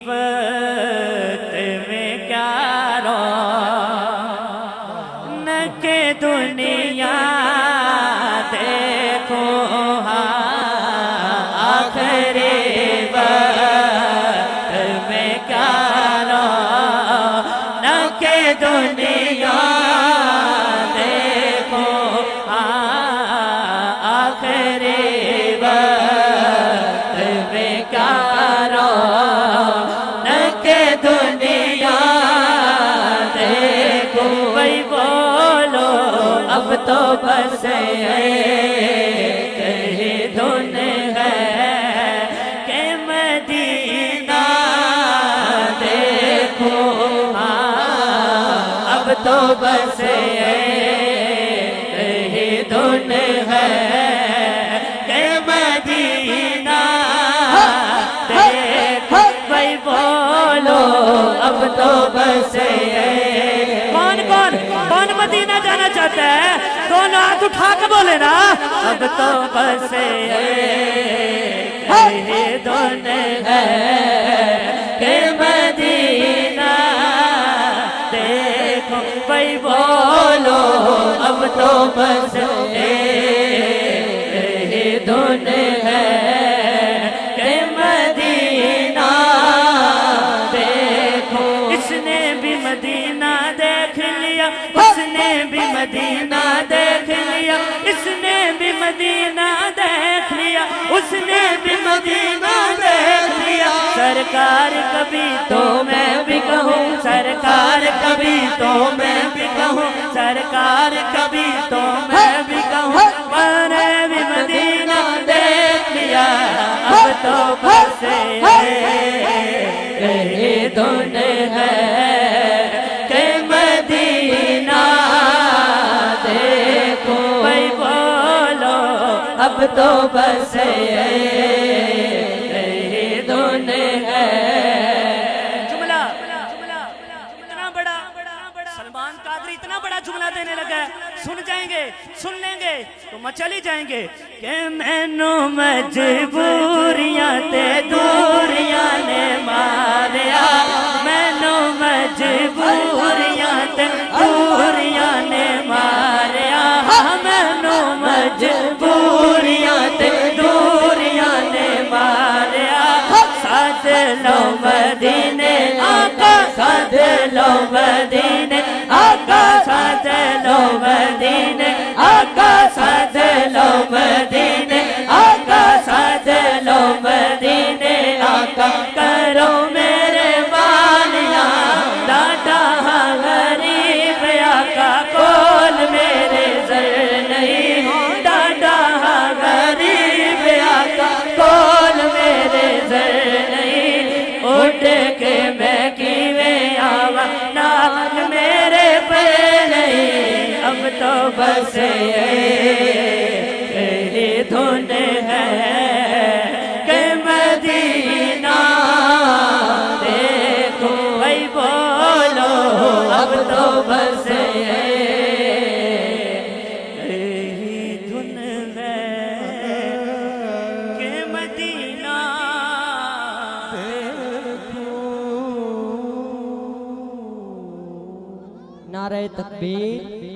वक्त में क्या रौनक दुनिया देखो आखिरी वक्त में क्या रौनक दुनिया देखो आखिरी वक्त में क्या रौनक दुनिया देखो। वही बोलो अब तो बस कही धुन है कि मदीना देखो। अब तो बस कही धुन है कि मदीना देखो। भाई बोलो अब तो बस कौन कौन कौन मदीना जाना चाहता है? दोनों हाथ उठा के बोले ना। अब तो बस कही धुन है कि मदीना देखो। भाई बोलो अब तो बस कही धुन है कि मदीना देखो। इसने भी मदीना देख लिया, उसने भी मदीना देख लिया, इसने भी मदीना देख लिया, उसने भी मदीना देख लिया। सरकार कभी तो मैं भी कहूँ, सरकार कभी तो मैं भी कहूँ, सरकार कभी तो मैं भी कहूँ, मैंने भी मदीना देख लिया। अब तो बस कही धुन है कि मदीना देखो। भाई बोलो अब तो बस कही धुन है। जुमला इतना बड़ा सलमान कादरी इतना बड़ा जुमला देने लगा है, सुन जाएंगे, सुन लेंगे तो मचल ही जाएंगे कि मैनू मजबूरियां ते दूरियां ने मारिया, मैनू मजबूरियां ते दूरियां ने मारिया, मैनू मजबूरियां ते दूरियां ने मारिया। साथ लो मदीने आका, साथ लो मदीने आका, साथ लो मदीने आका, साथ लो मदीने आका, साथ लो मदीने आका। करो मेरे वालिया डाटा गरीब आका, कोल मेरे जर नहीं हो, डाटा गरीब आका, कोल मेरे जर नहीं। उठ के मैं किवे आवा, नाक मेरे पे नहीं। अब तो बस कही धुन है कि मदीना देखो। भाई बोलो अब तो बस कही धुन है कि मदीना नारे तकबीर।